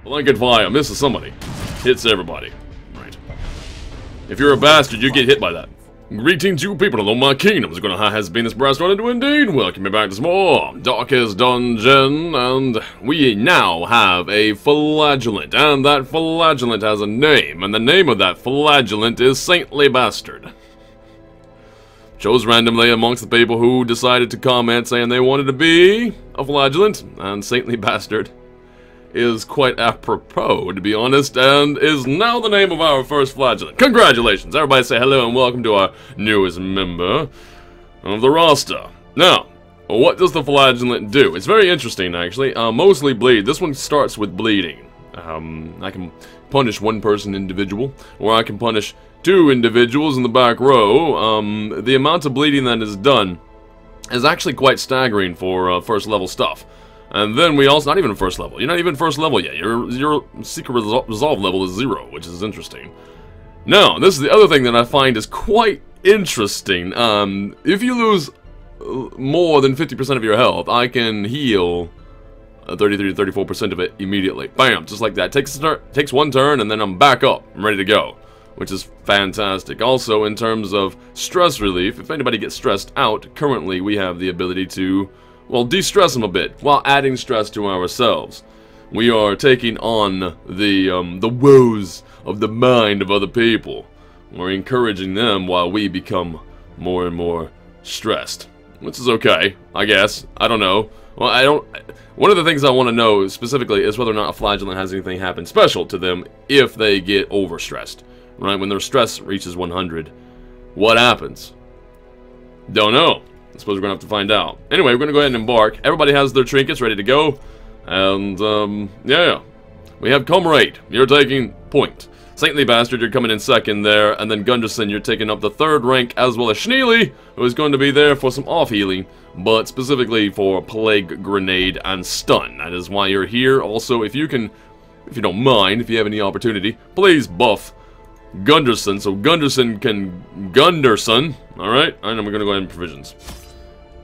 Blanket fire. Misses somebody. Hits everybody. Right. If you're a bastard, you get hit by that. Greetings, you people of my kingdom. It's gonna has been this Briarstone to indeed. Welcome me back to some more Darkest Dungeon, and we now have a flagellant, and that flagellant has a name, and the name of that flagellant is Saintly Bastard. Chose randomly amongst the people who decided to comment saying they wanted to be a flagellant, and Saintly Bastard is quite apropos, to be honest, and is now the name of our first flagellant. Congratulations! Everybody say hello and welcome to our newest member of the roster. Now, what does the flagellant do? It's very interesting, actually. Mostly bleed. This one starts with bleeding. I can punish one person individual, or I can punish two individuals in the back row. The amount of bleeding that is done is actually quite staggering for first level stuff. And then we also, not even first level, you're not even first level yet, your secret resolve level is 0, which is interesting. Now, this is the other thing that I find is quite interesting. If you lose more than 50% of your health, I can heal 33 to 34% of it immediately. Bam, just like that. Takes one turn and then I'm back up, I'm ready to go, which is fantastic. Also, in terms of stress relief, if anybody gets stressed out, currently we have the ability to, well, de-stress them a bit, while adding stress to ourselves. We are taking on the woes of the mind of other people. We're encouraging them while we become more and more stressed. Which is okay, I guess. I don't know. Well, one of the things I want to know specifically is whether or not a flagellant has anything happen special to them if they get overstressed. Right? When their stress reaches 100, what happens? Don't know. I suppose we're going to have to find out. Anyway, we're going to go ahead and embark. Everybody has their trinkets ready to go. And, yeah. We have Comrade. You're taking point. Saintly Bastard, you're coming in second there. And then Gunderson, you're taking up the third rank, as well as Schneely, who is going to be there for some off-healing, but specifically for Plague, Grenade, and Stun. That is why you're here. Also, if you don't mind, if you have any opportunity, please buff Gunderson, so Gunderson can Gunderson. Alright? And then we're going to go ahead and provisions.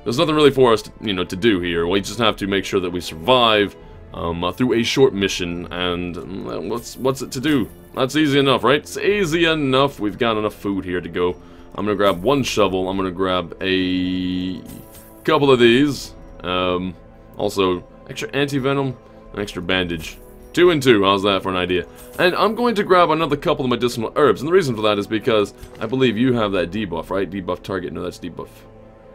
There's nothing really for us to, to do here. We just have to make sure that we survive through a short mission, and what's it to do? That's easy enough, right? It's easy enough. We've got enough food here to go. I'm going to grab one shovel. I'm going to grab a couple of these. Also, extra anti-venom, an extra bandage. 2 and 2, how's that for an idea? And I'm going to grab another couple of medicinal herbs, and the reason for that is because I believe you have that debuff, right? Debuff target, no, that's debuff.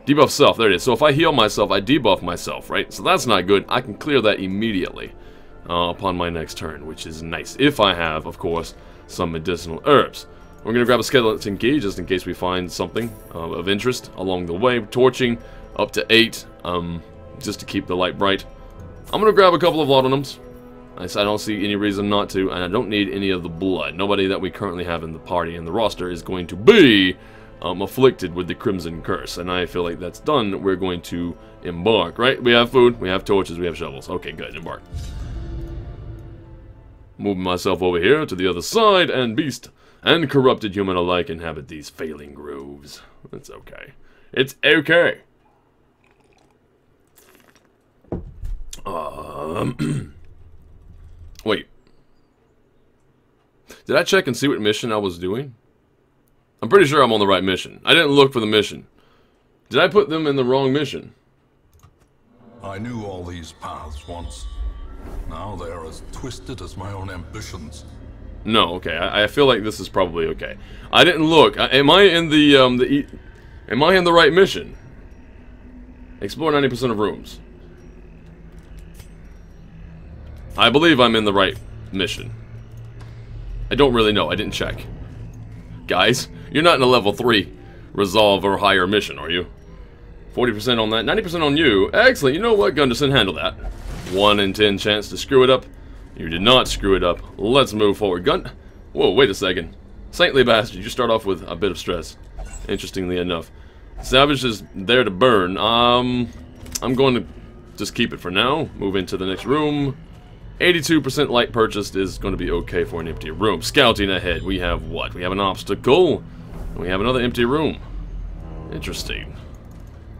Debuff self, there it is. So if I heal myself, I debuff myself, right? So that's not good. I can clear that immediately upon my next turn, which is nice. If I have, of course, some medicinal herbs. We're going to grab a skeleton key, just in case we find something of interest along the way. Torching up to 8, just to keep the light bright. I'm going to grab a couple of laudanums. I don't see any reason not to, and I don't need any of the blood. Nobody that we currently have in the party and the roster is going to be afflicted with the Crimson Curse, and I feel like that's done. We're going to embark, right? We have food, we have torches, we have shovels. Okay, good, embark. Moving myself over here to the other side, and beast and corrupted human alike inhabit these failing groves. It's okay. It's okay. Wait. Did I check and see what mission I was doing? I'm pretty sure I'm on the right mission. I didn't look for the mission. Did I put them in the wrong mission? I knew all these paths once. Now they are as twisted as my own ambitions. No, okay. I feel like this is probably okay. I didn't look. Am I in the am I in the right mission? Explore 90% of rooms. I believe I'm in the right mission. I don't really know. I didn't check. Guys, you're not in a level 3 resolve or higher mission, are you? 40% on that, 90% on you. Excellent. You know what, Gunderson? Handle that. 1 in 10 chance to screw it up. You did not screw it up. Let's move forward. Whoa, wait a second. Saintly Bastard, you start off with a bit of stress. Interestingly enough. Savage is there to burn. I'm going to just keep it for now. Move into the next room. 82% light purchased is going to be okay for an empty room. Scouting ahead, we have what? We have an obstacle, and we have another empty room. Interesting.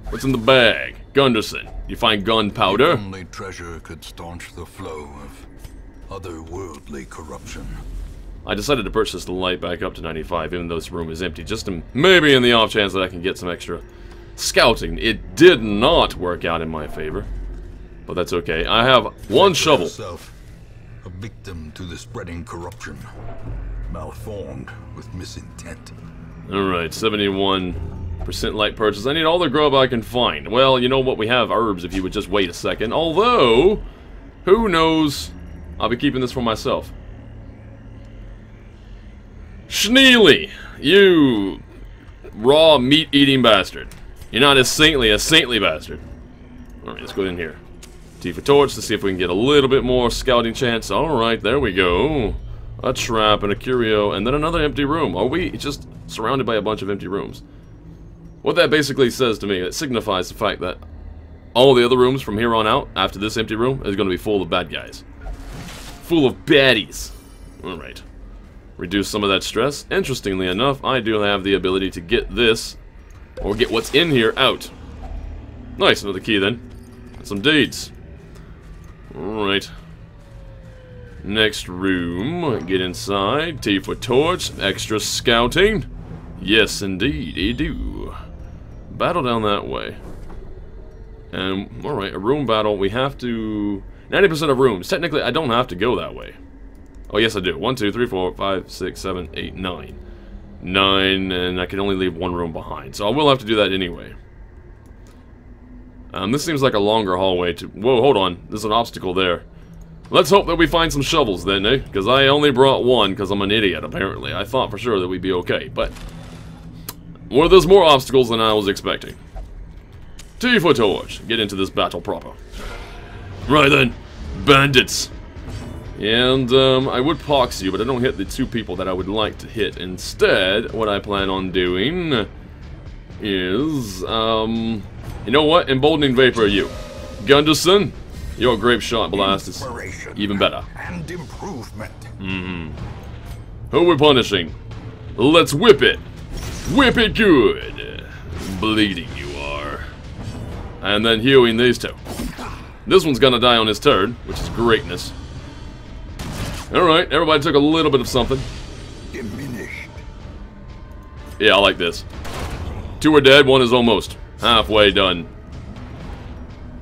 What's in the bag? Gunderson, you find gunpowder? Only treasure could staunch the flow of otherworldly corruption. I decided to purchase the light back up to 95, even though this room is empty, just to maybe in the off chance that I can get some extra scouting. It did not work out in my favor, but that's okay. I have one shovel. Yourself, a victim to the spreading corruption, malformed with misintent. Alright, 71% light purchase. I need all the grub I can find. Well, you know what? We have herbs if you would just wait a second. Although, who knows? I'll be keeping this for myself. Schneely, you raw meat-eating bastard. You're not as saintly bastard. Alright, let's go in here. T for torch to see if we can get a little bit more scouting chance. Alright, there we go. A trap and a curio, and then another empty room. Are we just surrounded by a bunch of empty rooms? What that basically says to me, it signifies the fact that all the other rooms from here on out, after this empty room, is going to be full of bad guys. Full of baddies. Alright. Reduce some of that stress. Interestingly enough, I do have the ability to get this, or get what's in here, out. Nice, another key then. And some deeds. Alright. Next room. Get inside. T for torch. Extra scouting. Yes, indeed, I do. Battle down that way. Alright, a room battle. We have to... 90% of rooms. Technically, I don't have to go that way. Oh, yes, I do. 1, 2, 3, 4, 5, 6, 7, 8, 9. 9, and I can only leave one room behind. So I will have to do that anyway. This seems like a longer hallway to... Whoa, hold on. There's an obstacle there. Let's hope that we find some shovels then, eh? Because I only brought one because I'm an idiot, apparently. I thought for sure that we'd be okay, but... Well, there's more obstacles than I was expecting. T for torch. Get into this battle proper. Right then. Bandits. And, I would pox you, but I don't hit the two people that I would like to hit. Instead, what I plan on doing is, you know what? Emboldening Vapor you. Gunderson, your grape shot blast is even better. And improvement. Who are we punishing? Let's whip it. Whip it good. Bleeding you are. And then healing these two. This one's gonna die on his turn, which is greatness. Alright, everybody took a little bit of something. Diminished. Yeah, I like this. 2 are dead, 1 is almost halfway done.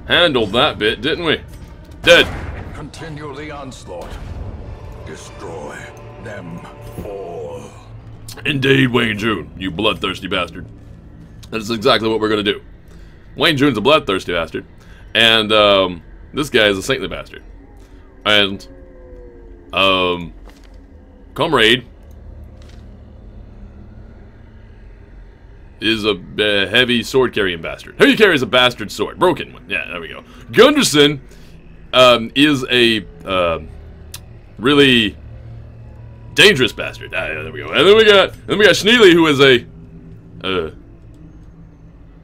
Handled that bit, didn't we? Dead. Continue the onslaught. Destroy them all. Indeed, Wayne June, you bloodthirsty bastard. That is exactly what we're gonna do. Wayne June's a bloodthirsty bastard. And, this guy is a saintly bastard. And... Comrade is a heavy sword-carrying bastard. He carries a bastard sword. Broken one. Yeah, there we go. Gunderson is a really dangerous bastard. Ah, yeah, there we go. And then we got Schneely, who is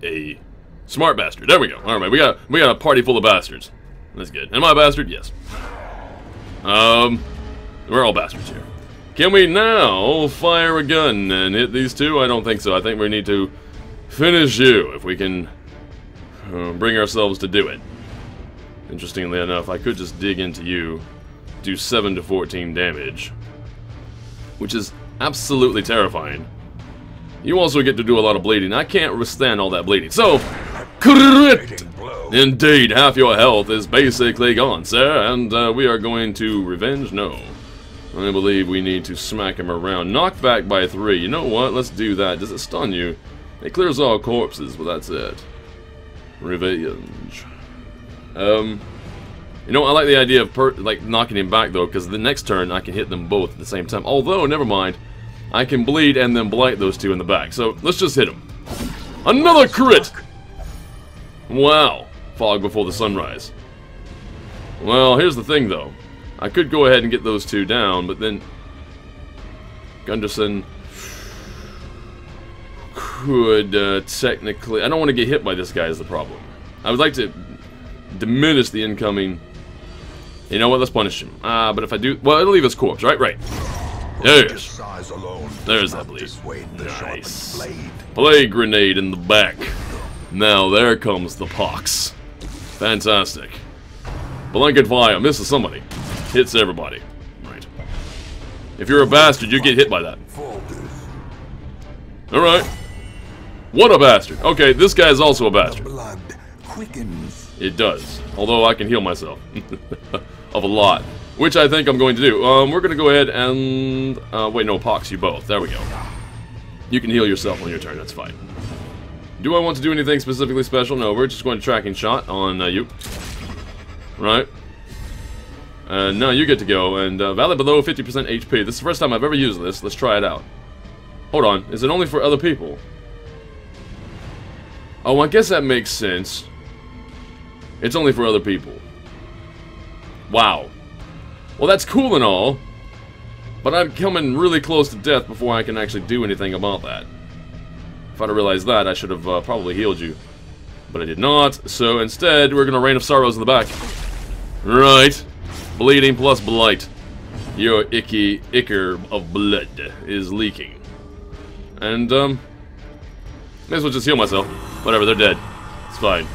a smart bastard. There we go. All right, we got a party full of bastards. That's good. Am I a bastard? Yes. We're all bastards here. Can we now fire a gun and hit these two? I don't think so. I think we need to finish you if we can bring ourselves to do it. Interestingly enough, I could just dig into you, do 7 to 14 damage, which is absolutely terrifying. You also get to do a lot of bleeding. I can't withstand all that bleeding. So, crit! Indeed, half your health is basically gone, sir, and we are going to revenge? No. I believe we need to smack him around. Knock back by 3. You know what? Let's do that. Does it stun you? It clears all corpses, but that's it. Revenge. You know, I like the idea of knocking him back, though, because the next turn I can hit them both at the same time. Although, never mind. I can bleed and then blight those two in the back. So, let's just hit him. Another crit! Wow. Fog before the sunrise. Well, here's the thing, though. I could go ahead and get those two down, but then Gunderson could technically... I don't want to get hit by this guy is the problem. I would like to diminish the incoming... You know what? Let's punish him. But if I do... Well, it'll leave his corpse, right? Right. Yes. There's that bleed. Nice. Plague grenade in the back. Now there comes the pox. Fantastic. Blanket fire. Misses somebody. hits everybody. Right. If you're a bastard, you get hit by that. Alright. What a bastard. Okay, this guy is also a bastard. The blood quickens. It does. Although I can heal myself. Of a lot. Which I think I'm going to do. We're going to go ahead and... wait, no, pox you both. There we go. You can heal yourself on your turn, that's fine. Do I want to do anything specifically special? No, we're just going to tracking shot on you. Right. Now you get to go, and valid below 50% HP. This is the first time I've ever used this. Let's try it out. Hold on, is it only for other people? Oh, I guess that makes sense. It's only for other people. Wow. Well, that's cool and all, but I'm coming really close to death before I can actually do anything about that. If I'd have realized that, I should have probably healed you. But I did not, so instead, we're gonna Rain of Sorrows in the back. Right. Bleeding plus blight. Your icky ichor of blood is leaking. And, may as well just heal myself. Whatever, they're dead. It's fine.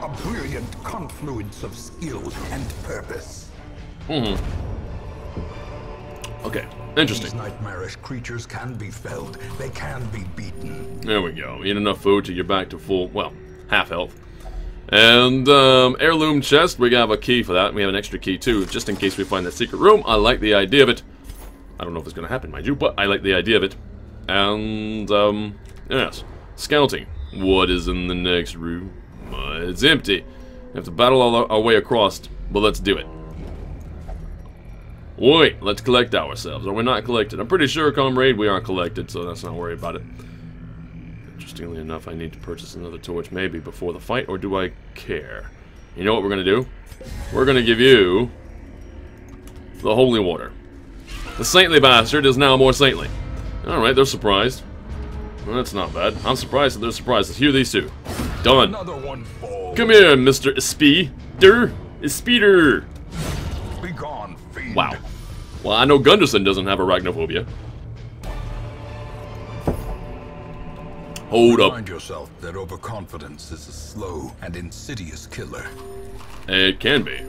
A brilliant confluence of skill and purpose. Okay, interesting. These nightmarish creatures can be felled. They can be beaten. There we go. Eat enough food till you're back to full, well, half health. And, heirloom chest, we have a key for that. We have an extra key, too, just in case we find that secret room. I like the idea of it. I don't know if it's going to happen, mind you, but I like the idea of it. And, yes. Scouting. What is in the next room? It's empty. We have to battle our way across, but let's do it. Wait, let's collect ourselves. Are we not collected? I'm pretty sure, comrade, we are collected, so let's not worry about it. Interestingly enough, I need to purchase another torch maybe before the fight, or do I care? You know what we're going to do? We're going to give you the holy water. The saintly bastard is now more saintly. Alright, they're surprised. Well, that's not bad. I'm surprised that they're surprised. Let's hear these two. Done. Another one falls. Come here, Mr. Speeder. Speeder. Be gone, fiend. Wow. Well, I know Gunderson doesn't have arachnophobia. Hold up. Remind yourself that overconfidence is a slow and insidious killer. It can be.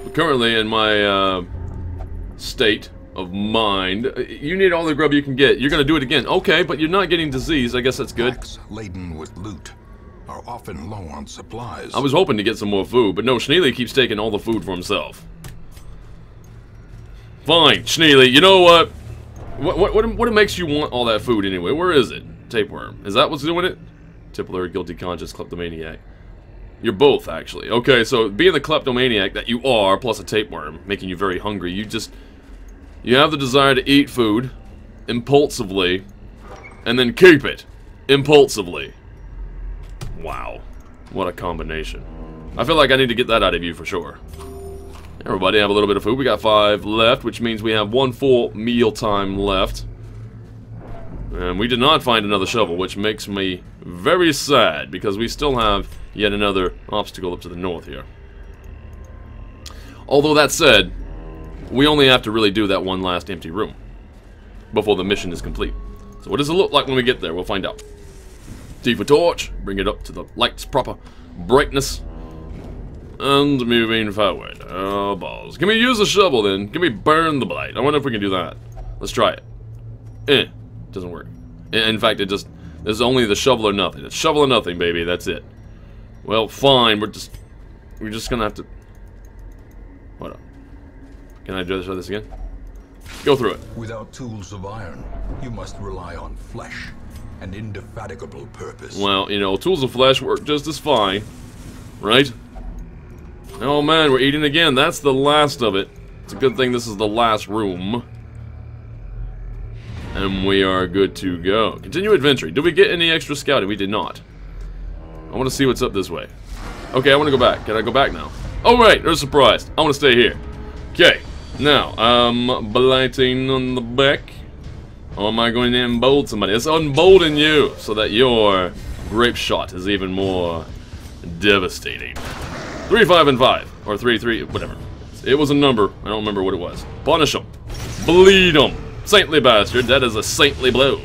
But currently, in my state of mind, you need all the grub you can get. You're gonna do it again. Okay, but you're not getting disease. I guess that's good. Packs laden with loot are often low on supplies. I was hoping to get some more food, but no, Schneely keeps taking all the food for himself. Fine, Schneely, you know what? What makes you want all that food anyway? Where is it? Tapeworm. Is that what's doing it? Tippler, guilty conscience, kleptomaniac. You're both, actually. Okay, so being the kleptomaniac that you are, plus a tapeworm, making you very hungry, you have the desire to eat food impulsively, and then keep it impulsively. Wow. What a combination. I feel like I need to get that out of you for sure. Everybody have a little bit of food. We got 5 left, which means we have 1 full meal time left. And we did not find another shovel, which makes me very sad, because we still have yet another obstacle up to the north here. Although that said, we only have to really do that one last empty room before the mission is complete. So what does it look like when we get there? We'll find out. Tifa torch, bring it up to the light's proper brightness. And moving forward. Oh, balls. Can we use a shovel then? Can we burn the blight? I wonder if we can do that. Let's try it. Doesn't work. In fact, there's only the shovel or nothing. It's shovel or nothing, baby. That's it. Well, fine. We're just gonna have to... Hold on. Can I try this again? Go through it. Without tools of iron, you must rely on flesh, an indefatigable purpose. Well, you know, tools of flesh work just as fine. Right? Oh man, we're eating again. That's the last of it. It's a good thing this is the last room. And we are good to go. Continue adventuring. Did we get any extra scouting? We did not. I want to see what's up this way. Okay, I want to go back. Can I go back now? Oh, right. They're surprised. I want to stay here. Okay. Now, blighting on the back. Or am I going to embolden somebody? Let's unbolden you so that your grape shot is even more devastating. 3, 5, and 5. Or 3, 3, whatever. It was a number. I don't remember what it was. Punish them. Bleed them. Saintly bastard. That is a saintly blow.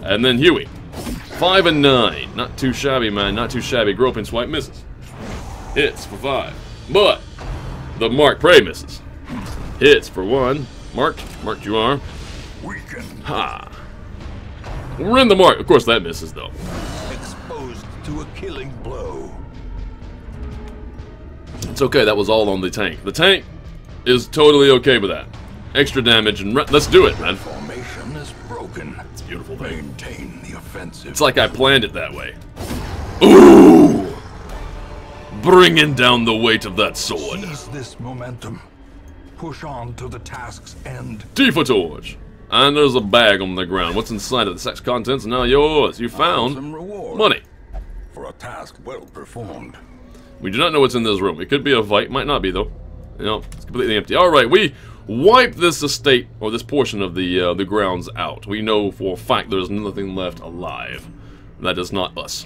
And then Huey. 5 and 9. Not too shabby, man. Not too shabby. Groping swipe misses. Hits for 5. But The mark. Prey misses. Hits for 1. Marked. Marked you are. Weakened. Ha. We're in the mark. Of course that misses though. Exposed to a killing blow. It's okay, that was all on the tank. The tank is totally okay with that. Extra damage and let's do it, man. Formation is broken. It's a beautiful thing. Maintain the offensive. It's like I planned it that way. Ooh! Bringing down the weight of that sword. Seize this momentum. Push on to the task's end. Tifa torch. And there's a bag on the ground. What's inside of the sex contents are now yours. You found Some reward money. for a task well performed. We do not know what's in this room. It could be a fight. Might not be, though. You know, it's completely empty. Alright, we wipe this estate, or this portion of the grounds out. We know for a fact there's nothing left alive. That is not us.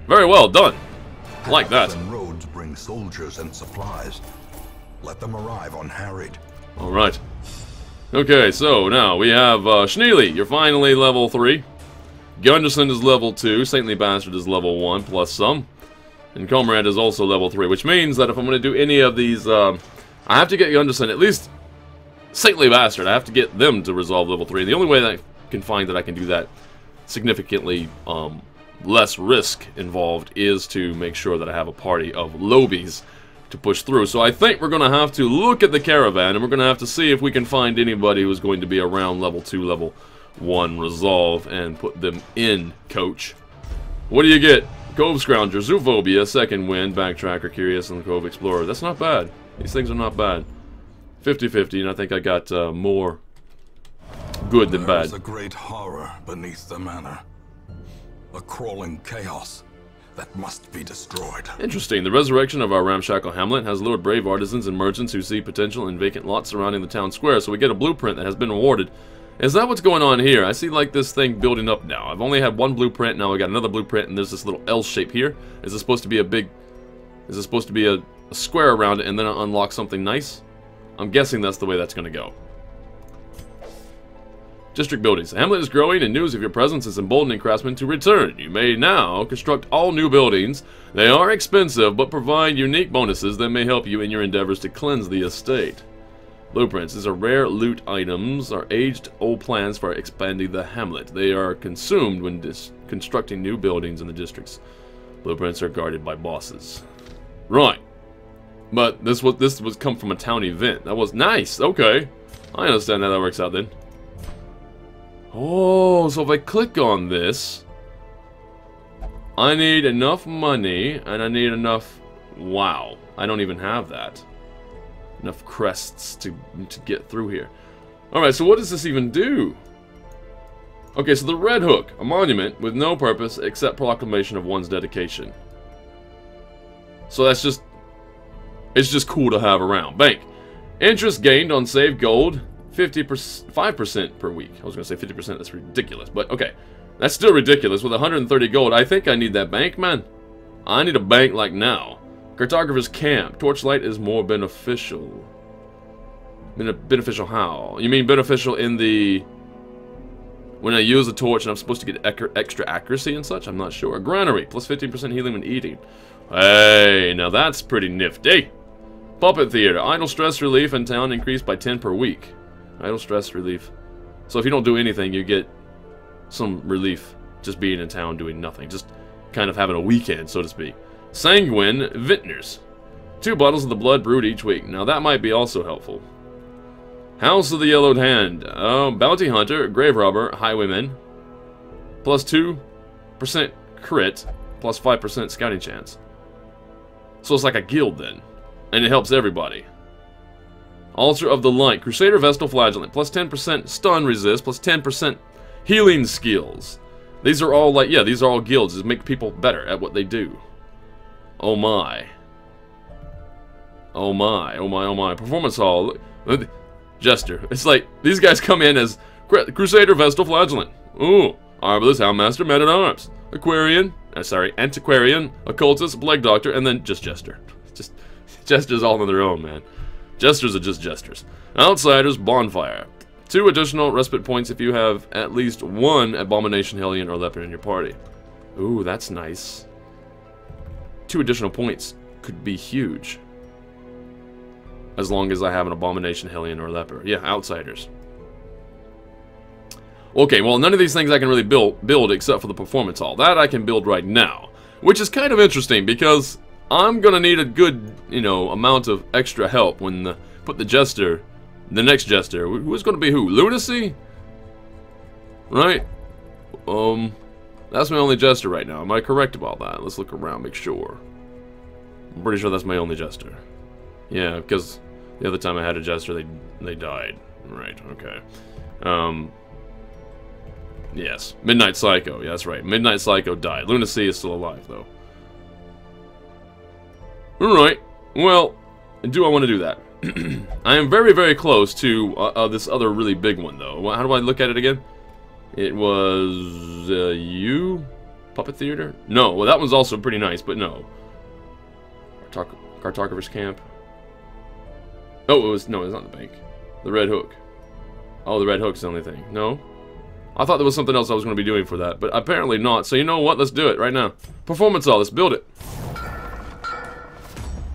Very well done. Like that. Paths and roads bring soldiers and supplies. Let them arrive unharried. Alright. Okay, so now we have Schneely. You're finally level 3. Gunderson is level 2. Saintly Bastard is level 1 plus some. And Comrade is also level 3, which means that if I'm going to do any of these, I have to get Gunderson, at least Saintly Bastard, I have to get them to resolve level 3. And the only way that I can find that I can do that significantly less risk involved is to make sure that I have a party of Lobies to push through. So I think we're going to have to look at the caravan, and we're going to have to see if we can find anybody who's going to be around level 2, level 1 resolve, and put them in, coach. What do you get? Cove Scrounger, Zoophobia, Second Wind, Backtracker, Curious, and the Cove Explorer. That's not bad. These things are not bad. 50-50, and I think I got more good than bad. There's a great horror beneath the manor. A crawling chaos that must be destroyed. Interesting. The resurrection of our ramshackle hamlet has lured brave artisans and merchants who see potential in vacant lots surrounding the town square, so we get a blueprint that has been awarded. Is that what's going on here? I see like this thing building up now. I've only had one blueprint, now I got another blueprint, and there's this little L shape here. Is this supposed to be a big... Is this supposed to be a square around it and then unlock something nice? I'm guessing that's the way that's going to go. District buildings. The hamlet is growing, and news of your presence is emboldening craftsmen to return. You may now construct all new buildings. They are expensive, but provide unique bonuses that may help you in your endeavors to cleanse the estate. Blueprints. These are rare loot items, are aged old plans for expanding the hamlet. They are consumed when constructing new buildings in the districts. Blueprints are guarded by bosses. Right. But this was come from a town event. That was nice. Okay. I understand how that works out then. Oh, so if I click on this, I need enough money, and I need enough... Wow. I don't even have that. Enough crests to get through here. Alright, so what does this even do? Okay, so the Red Hook, a monument with no purpose except proclamation of one's dedication. So that's just... It's just cool to have around. Bank. Interest gained on saved gold, 5% per week. I was going to say 50%, that's ridiculous. But okay, that's still ridiculous. With 130 gold, I think I need that bank, man. I need a bank like now. Cartographer's camp. Torchlight is more beneficial. Beneficial how? You mean beneficial in the... When I use a torch and I'm supposed to get extra accuracy and such? I'm not sure. Granary. Plus 15% healing when eating. Hey, now that's pretty nifty. Puppet Theater. Idle stress relief in town increased by 10 per week. Idle stress relief. So if you don't do anything, you get some relief just being in town doing nothing. Just kind of having a weekend, so to speak. Sanguine Vintners. 2 bottles of the blood brewed each week. Now that might be also helpful. House of the Yellowed Hand. Bounty Hunter, Grave Robber, Highwayman. Plus 2% crit, plus 5% scouting chance. So it's like a guild then. And it helps everybody. Altar of the Light. Crusader Vestal Flagellant. Plus 10% stun resist, plus 10% healing skills. These are all like, yeah, these are all guilds. Just make people better at what they do. Oh my. Oh my, oh my, oh my. Performance Hall. Jester. It's like, these guys come in as Crusader Vestal Flagellant. Ooh. Arbalist, Houndmaster, Man-at-Arms. Antiquarian, Occultist, Plague Doctor, and then just Jester. Just, Jesters all on their own, man. Jesters are just Jesters. Outsiders, Bonfire. 2 additional respite points if you have at least 1 Abomination, Hellion, or Leopard in your party. Ooh, that's nice. 2 additional points could be huge. As long as I have an Abomination, Hellion, or Leper. Yeah, Outsiders. Okay, well, none of these things I can really build except for the Performance Hall. That I can build right now. Which is kind of interesting, because I'm gonna need a good, you know, amount of extra help when put the Jester, the next Jester. Who's gonna be who? Lunacy? Right? That's my only Jester right now. Am I correct about that? Let's look around, make sure. I'm pretty sure that's my only Jester. Yeah, because the other time I had a Jester, they died. Right, okay. Yes. Midnight Psycho. Yeah, that's right. Midnight Psycho died. Lunacy is still alive, though. Alright. Well, do I want to do that? I am very, very close to this other really big one, though. How do I look at it again? It was... Puppet Theater? No. Well, that one's also pretty nice, but no. Cartographer's Camp. Oh, it was... No, it's not the bank. The Red Hook. Oh, the Red Hook's the only thing. No? I thought there was something else I was going to be doing for that, but apparently not. So you know what? Let's do it right now. Performance Hall. Let's build it.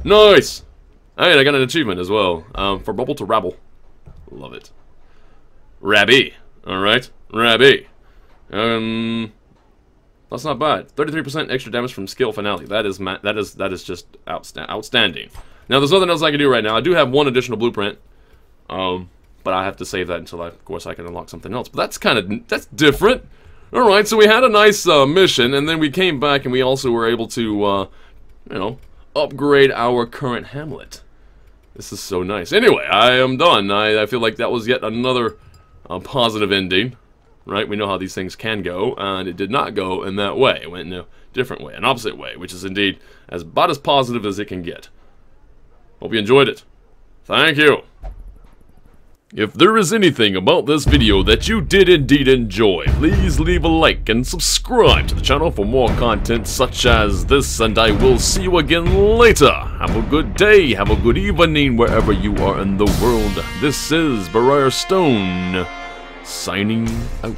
Nice! Alright, I got an achievement as well. For Bubble to Rabble. Love it. Rabby. Alright. Rabby. That's not bad. 33% extra damage from Skill Finale. That is just outstanding. Now, there's nothing else I can do right now. I do have one additional blueprint. But I have to save that until, of course, I can unlock something else. But that's different. Alright, so we had a nice mission, and then we came back, and we also were able to, you know, upgrade our current hamlet. This is so nice. Anyway, I am done. I feel like that was yet another positive ending. Right? We know how these things can go, and it did not go in that way. It went in a different way, an opposite way, which is indeed about as positive as it can get. Hope you enjoyed it. Thank you. If there is anything about this video that you did indeed enjoy, please leave a like and subscribe to the channel for more content such as this, and I will see you again later. Have a good day, have a good evening wherever you are in the world. This is Briarstone, signing out.